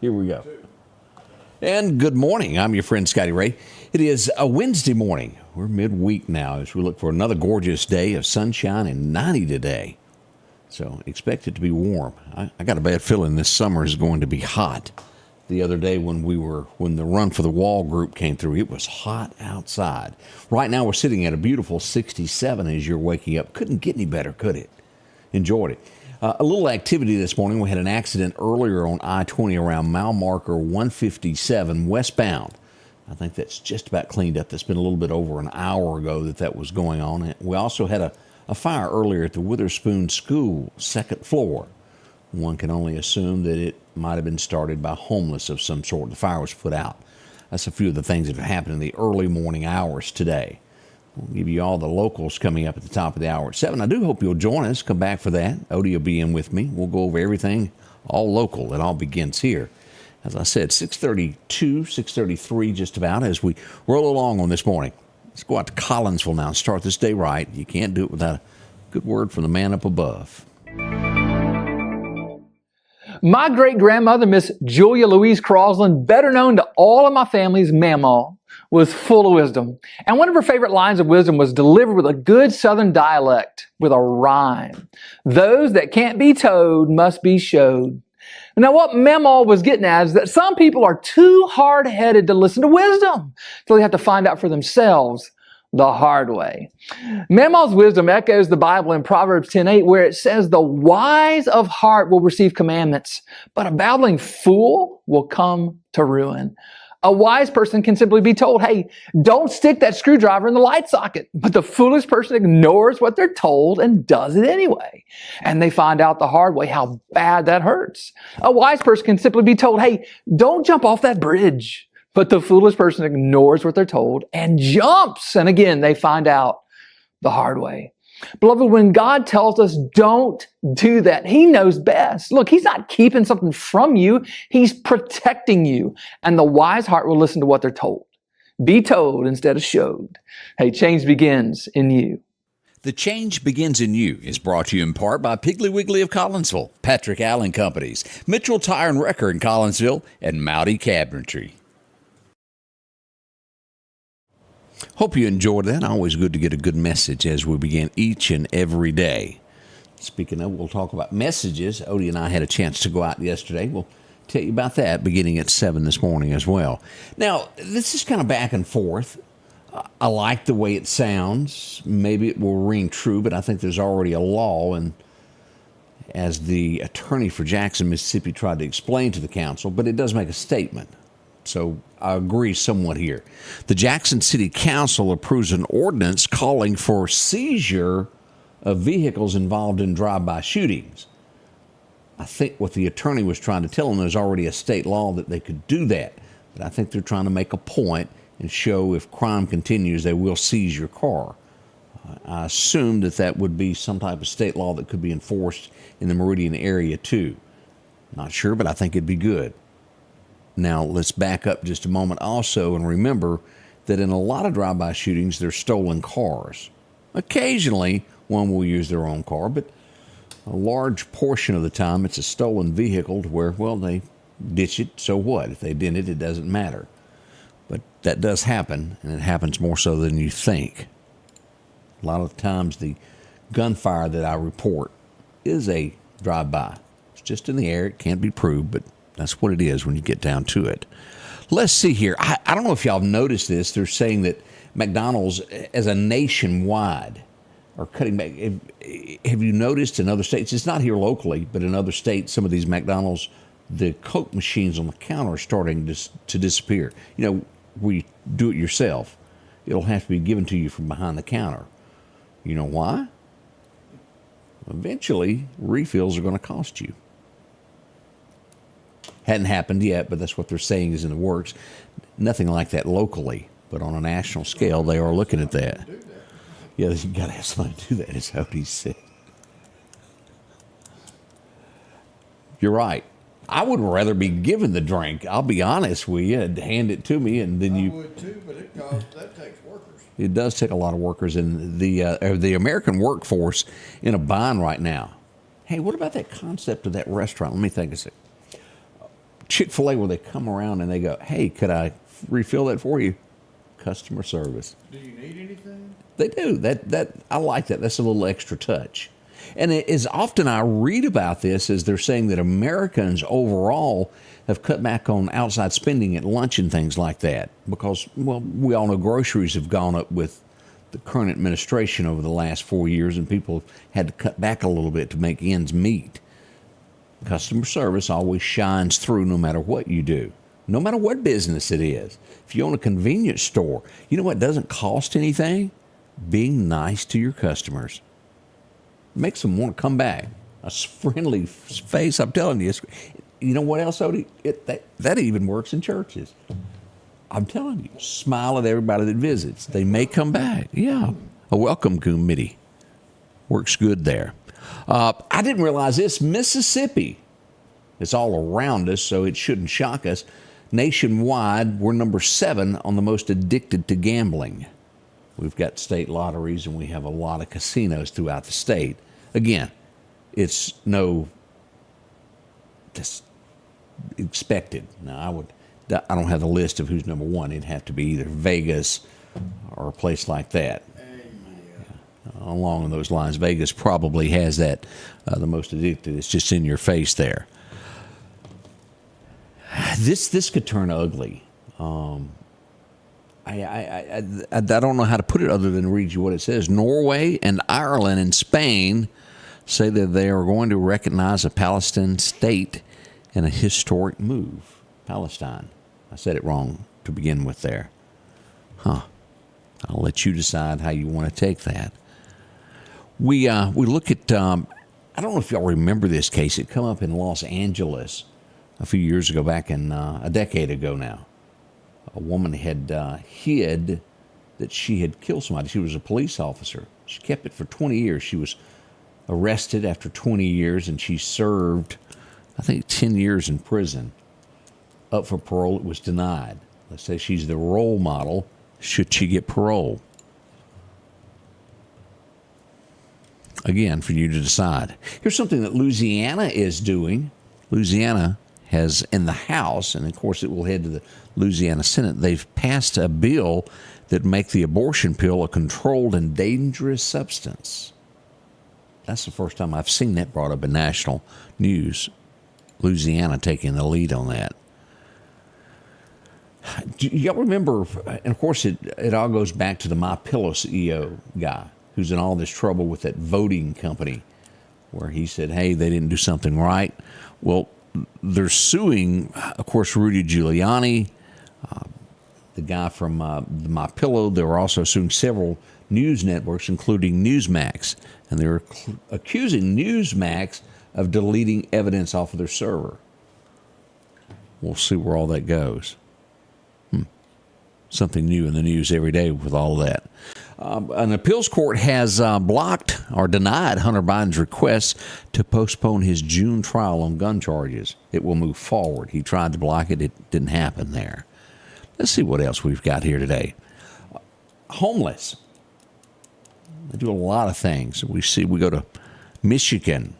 Here we go. And good morning. I'm your friend Scotty Ray. It is a Wednesday morning. We're midweek now as we look for another gorgeous day of sunshine and 90 today. So expect it to be warm. I got a bad feeling this summer is going to be hot. The other day when the Run for the Wall group came through, it was hot outside. Right now we're sitting at a beautiful 67 as you're waking up. Couldn't get any better, could it? Enjoyed it. A little activity this morning. We had an accident earlier on I-20 around mile marker 157 westbound. I think that's just about cleaned up. That's been a little bit over an hour ago that was going on. We also had a fire earlier at the Witherspoon School, second floor. One can only assume that it might have been started by homeless of some sort. The fire was put out. That's a few of the things that have happened in the early morning hours today. We'll give you all the locals coming up at the top of the hour at 7. I do hope you'll join us. Come back for that. Odie will be in with me. We'll go over everything, all local. It all begins here. As I said, 6:32, 6:33 just about as we roll along on this morning. Let's go out to Collinsville now and start this day right. You can't do it without a good word from the man up above. My great-grandmother, Miss Julia Louise Crosland, better known to all of my family's Mamaw, was full of wisdom. And one of her favorite lines of wisdom was delivered with a good Southern dialect, with a rhyme. Those that can't be told must be showed. Now, what Mamaw was getting at is that some people are too hard-headed to listen to wisdom, so they have to find out for themselves the hard way. Mamaw's wisdom echoes the Bible in Proverbs 10:8, where it says, "The wise of heart will receive commandments, but a babbling fool will come to ruin." A wise person can simply be told, hey, don't stick that screwdriver in the light socket. But the foolish person ignores what they're told and does it anyway. And they find out the hard way how bad that hurts. A wise person can simply be told, hey, don't jump off that bridge. But the foolish person ignores what they're told and jumps. And again, they find out the hard way. Beloved, when God tells us don't do that, He knows best. Look, He's not keeping something from you. He's protecting you. And the wise heart will listen to what they're told. Be told instead of showed. Hey, change begins in you. The Change Begins in You is brought to you in part by Piggly Wiggly of Collinsville, Patrick Allen Companies, Mitchell Tire and Wrecker in Collinsville, and Mowdy Cabinetry. Hope you enjoyed that. Always good to get a good message as we begin each and every day. Speaking of, we'll talk about messages. Odie and I had a chance to go out yesterday. We'll tell you about that beginning at 7 this morning as well. Now, this is kind of back and forth. I like the way it sounds. Maybe it will ring true, but I think there's already a law. And as the attorney for Jackson, Mississippi, tried to explain to the council, but it does make a statement. So I agree somewhat here. The Jackson City Council approves an ordinance calling for seizure of vehicles involved in drive-by shootings. I think what the attorney was trying to tell them, there's already a state law that they could do that. But I think they're trying to make a point and show if crime continues, they will seize your car. I assume that would be some type of state law that could be enforced in the Meridian area too. Not sure, but I think it'd be good. Now, let's back up just a moment also and remember that in a lot of drive-by shootings, they're stolen cars. Occasionally, one will use their own car, but a large portion of the time, it's a stolen vehicle to where, well, they ditch it, so what? If they didn't, it doesn't matter. But that does happen, and it happens more so than you think. A lot of times, the gunfire that I report is a drive-by. It's just in the air. It can't be proved, but that's what it is when you get down to it. Let's see here. I don't know if y'all have noticed this. They're saying that McDonald's, as a nationwide, are cutting back. Have you noticed in other states? It's not here locally, but in other states, some of these McDonald's, the Coke machines on the counter are starting to disappear. You know, where you do it yourself, it'll have to be given to you from behind the counter. You know why? Eventually, refills are going to cost you. Hadn't happened yet, but that's what they're saying is in the works. Nothing like that locally, but on a national scale, they are looking at that. Yeah, you got to have somebody do that, is what he said. You're right. I would rather be given the drink. I'll be honest with you, and hand it to me, and then you. I would too, but that takes workers. It does take a lot of workers, and the American workforce in a bind right now. Hey, what about that concept of that restaurant? Let me think a second. Chick-fil-A, where they come around and they go, hey, could I refill that for you? Customer service. Do you need anything? They do. That I like that. That's a little extra touch. And as often I read about this, as they're saying that Americans overall have cut back on outside spending at lunch and things like that because, well, we all know groceries have gone up with the current administration over the last 4 years, and people had to cut back a little bit to make ends meet. Customer service always shines through no matter what you do, no matter what business it is. If you own a convenience store, you know what doesn't cost anything? Being nice to your customers. Makes them want to come back. A friendly face, I'm telling you. You know what else, Odie? That even works in churches. I'm telling you, smile at everybody that visits. They may come back. Yeah. A welcome committee works good there. I didn't realize this. Mississippi, it's all around us, so it shouldn't shock us. Nationwide, we're number 7 on the most addicted to gambling. We've got state lotteries, and we have a lot of casinos throughout the state. Again, it's just expected. Now, I don't have the list of who's number 1. It'd have to be either Vegas or a place like that. Along those lines, Vegas probably has that, the most addicted. It's just in your face there. This could turn ugly. I don't know how to put it other than read you what it says. Norway and Ireland and Spain say that they are going to recognize a Palestinian state in a historic move. Palestine. I said it wrong to begin with there. I'll let you decide how you want to take that. We look at, I don't know if y'all remember this case. It come up in Los Angeles a few years ago, back in a decade ago now. A woman had hid that she had killed somebody. She was a police officer. She kept it for 20 years. She was arrested after 20 years, and she served, I think, 10 years in prison. Up for parole, it was denied. Let's say she's the role model. Should she get parole? Again, for you to decide. Here's something that Louisiana is doing. Louisiana has in the House, and of course it will head to the Louisiana Senate, they've passed a bill that make the abortion pill a controlled and dangerous substance. That's the first time I've seen that brought up in national news. Louisiana taking the lead on that. Do y'all remember, and of course it all goes back to the MyPillow CEO guy who's in all this trouble with that voting company where he said, hey, they didn't do something right. Well, they're suing, of course, Rudy Giuliani, the guy from MyPillow. They were also suing several news networks, including Newsmax. And they're accusing Newsmax of deleting evidence off of their server. We'll see where all that goes. Something new in the news every day with all that. An appeals court has blocked or denied Hunter Biden's request to postpone his June trial on gun charges. It will move forward. He tried to block it. It didn't happen there. Let's see what else we've got here today. Homeless. They do a lot of things. We go to Michigan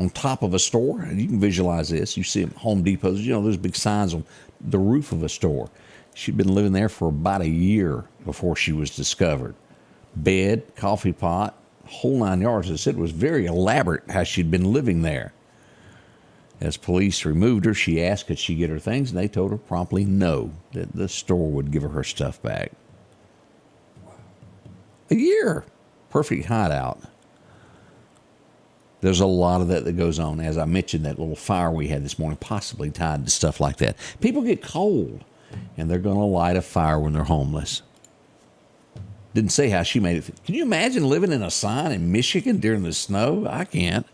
on top of a store. And you can visualize this. You see Home Depots, those big signs on the roof of a store. She'd been living there for about a year before she was discovered. Bed, coffee pot, whole 9 yards. As I said, it was very elaborate how she'd been living there. As police removed her, she asked could she get her things, and they told her promptly no, that the store would give her stuff back. A year. Perfect hideout. There's a lot of that goes on. As I mentioned, that little fire we had this morning, possibly tied to stuff like that. People get cold, and they're going to light a fire when they're homeless. Didn't say how she made it. Can you imagine living in a sign in Michigan during the snow? I can't.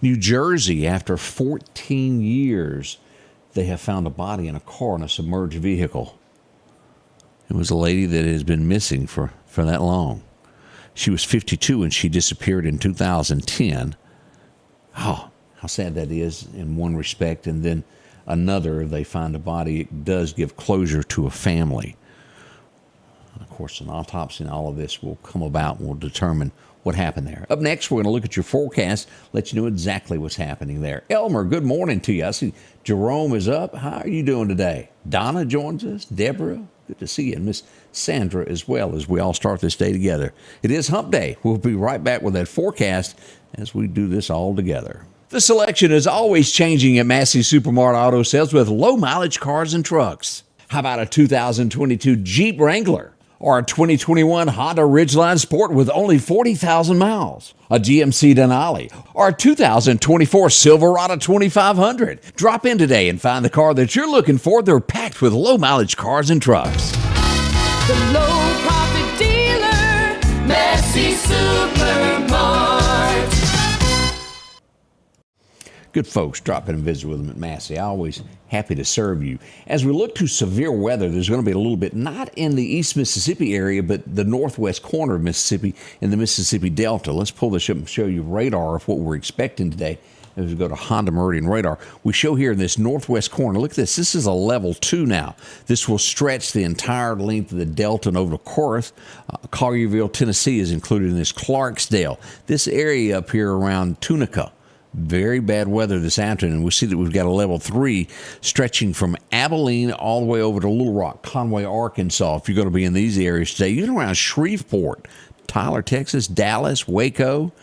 New Jersey, after 14 years, they have found a body in a car in a submerged vehicle. It was a lady that has been missing for that long. She was 52 and she disappeared in 2010. Oh, how sad that is in one respect. And then another, they find a body. It does give closure to a family. Of course, an autopsy and all of this will come about and will determine what happened there. Up next, we're going to look at your forecast, let you know exactly what's happening there. Elmer, good morning to you. I see Jerome is up. How are you doing today? Donna joins us. Deborah, good to see you. And Miss Sandra as well, as we all start this day together. It is hump day. We'll be right back with that forecast as we do this all together. The selection is always changing at Massey Supermart Auto Sales with low mileage cars and trucks. How about a 2022 Jeep Wrangler or a 2021 Honda Ridgeline Sport with only 40,000 miles? A GMC Denali or a 2024 Silverado 2500? Drop in today and find the car that you're looking for. They're packed with low mileage cars and trucks. The low profit dealer, Massey Supermart. Good folks, drop in and visit with them at Massey. Always happy to serve you. As we look to severe weather, there's going to be a little bit, not in the East Mississippi area, but the northwest corner of Mississippi in the Mississippi Delta. Let's pull this up and show you radar of what we're expecting today. As we go to Honda Meridian radar, we show here in this northwest corner, look at this. This is a level 2 now. This will stretch the entire length of the Delta and over to Corinth. Collierville, Tennessee is included in this. Clarksdale, this area up here around Tunica. Very bad weather this afternoon. We see that we've got a level 3 stretching from Abilene all the way over to Little Rock, Conway, Arkansas. If you're going to be in these areas today, even around Shreveport, Tyler, Texas, Dallas, Waco,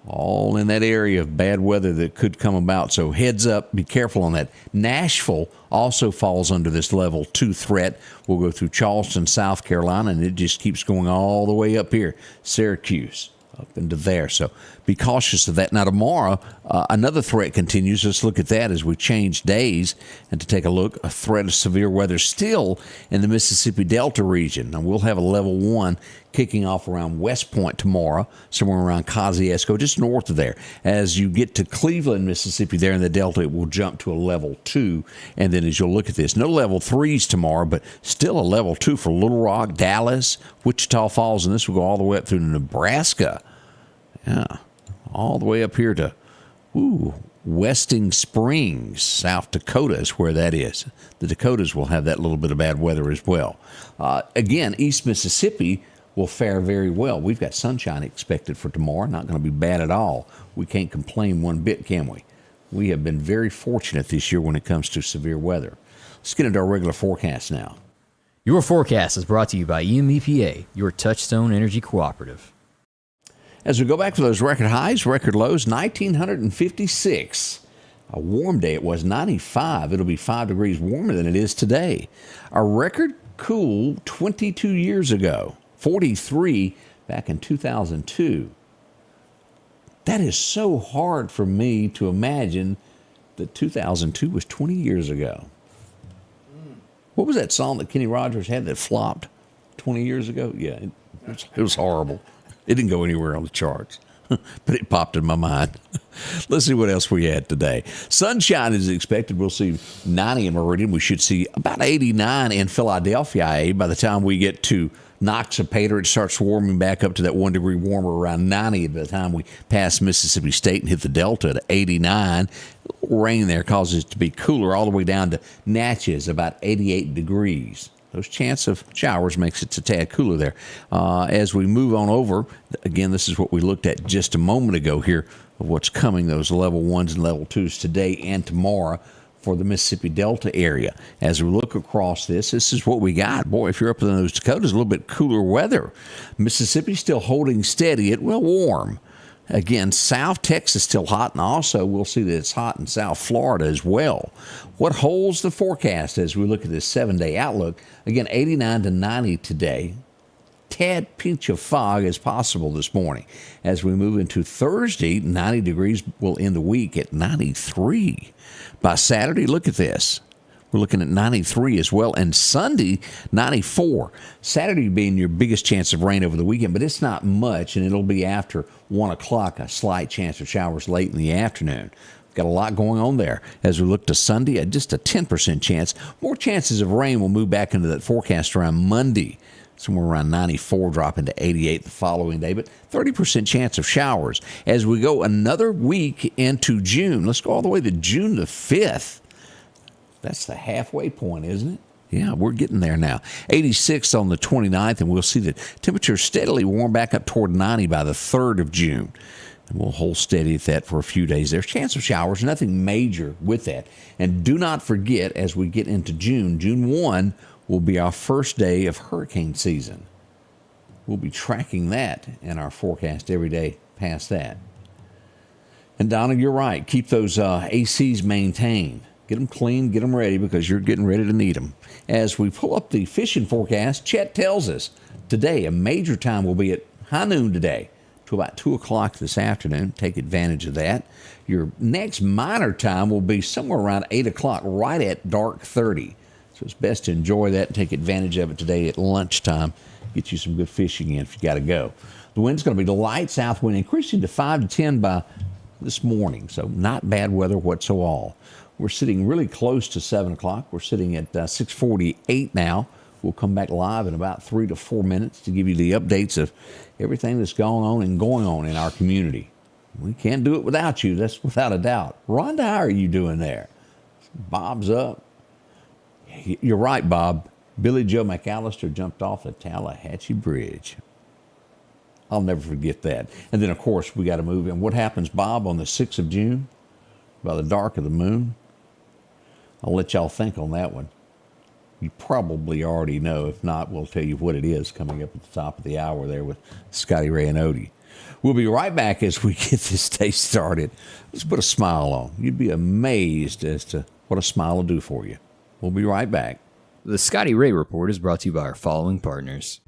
all in that area of bad weather that could come about. So heads up, be careful on that. Nashville also falls under this level 2 threat. We'll go through Charleston, South Carolina, and it just keeps going all the way up here. Syracuse, up into there. So be cautious of that. Now tomorrow, another threat continues. Let's look at that as we change days and to take a look. A threat of severe weather still in the Mississippi Delta region. Now we'll have a level 1 kicking off around West Point tomorrow, somewhere around Kosciuszko, just north of there. As you get to Cleveland, Mississippi, there in the Delta, it will jump to a level 2. And then as you'll look at this, no level 3s tomorrow, but still a level 2 for Little Rock, Dallas, Wichita Falls, and this will go all the way up through Nebraska. Yeah, all the way up here to Westing Springs, South Dakota is where that is. The Dakotas will have that little bit of bad weather as well. Again, East Mississippi will fare very well. We've got sunshine expected for tomorrow. Not going to be bad at all. We can't complain one bit, can we? We have been very fortunate this year when it comes to severe weather. Let's get into our regular forecast now. Your forecast is brought to you by EMEPA, your Touchstone Energy Cooperative. As we go back to those record highs, record lows, 1,956. A warm day, it was 95. It'll be 5 degrees warmer than it is today. A record cool 22 years ago, 43 back in 2002. That is so hard for me to imagine that 2002 was 20 years ago. What was that song that Kenny Rogers had that flopped 20 years ago? Yeah, it was horrible. It didn't go anywhere on the charts, but it popped in my mind. Let's see what else we had today. Sunshine is expected. We'll see 90 in Meridian. We should see about 89 in Philadelphia. By the time we get to Noxapater, it starts warming back up to that 1 degree warmer, around 90 by the time we pass Mississippi State and hit the Delta at 89. Rain there causes it to be cooler all the way down to Natchez, about 88 degrees. Those chance of showers makes it a tad cooler there. As we move on over, again, this is what we looked at just a moment ago here of what's coming, those level 1s and level 2s today and tomorrow for the Mississippi Delta area. As we look across this is what we got. Boy, if you're up in those Dakotas, a little bit cooler weather. Mississippi still holding steady. It will warm. Again, South Texas still hot, and also we'll see that it's hot in South Florida as well. What holds the forecast as we look at this 7-day outlook? Again, 89 to 90 today. Tad pinch of fog is possible this morning. As we move into Thursday, 90 degrees will end the week at 93. By Saturday, look at this. We're looking at 93 as well. And Sunday, 94. Saturday being your biggest chance of rain over the weekend, but it's not much, and it'll be after 1 o'clock, a slight chance of showers late in the afternoon. Got a lot going on there. As we look to Sunday, just a 10% chance. More chances of rain will move back into that forecast around Monday. Somewhere around 94, dropping to 88 the following day, but 30% chance of showers. As we go another week into June, let's go all the way to June the 5th. That's the halfway point, isn't it? Yeah, we're getting there now. 86 on the 29th, and we'll see the temperature steadily warm back up toward 90 by the 3rd of June. And we'll hold steady at that for a few days. There's a chance of showers, nothing major with that. And do not forget, as we get into June, June 1 will be our first day of hurricane season. We'll be tracking that in our forecast every day past that. And Donna, you're right. Keep those ACs maintained. Get them clean, get them ready, because you're getting ready to need them. As we pull up the fishing forecast, Chet tells us today a major time will be at high noon today to about 2 o'clock this afternoon. Take advantage of that. Your next minor time will be somewhere around 8 o'clock, right at dark 30. So it's best to enjoy that and take advantage of it today at lunchtime. Get you some good fishing in if you got to go. The wind's going to be the light south wind, increasing to 5 to 10 by this morning. So not bad weather whatsoever. We're sitting really close to 7 o'clock. We're sitting at 6:48 now. We'll come back live in about 3 to 4 minutes to give you the updates of everything that's going on in our community. We can't do it without you. That's without a doubt. Rhonda, how are you doing there? Bob's up. You're right, Bob. Billy Joe McAllister jumped off the Tallahatchie Bridge. I'll never forget that. And then, of course, we got to move in. What happens, Bob, on the 6th of June? By the dark of the moon? I'll let y'all think on that one. You probably already know. If not, we'll tell you what it is coming up at the top of the hour there with Scotty Ray and Odie. We'll be right back as we get this day started. Let's put a smile on. You'd be amazed as to what a smile will do for you. We'll be right back. The Scotty Ray Report is brought to you by our following partners.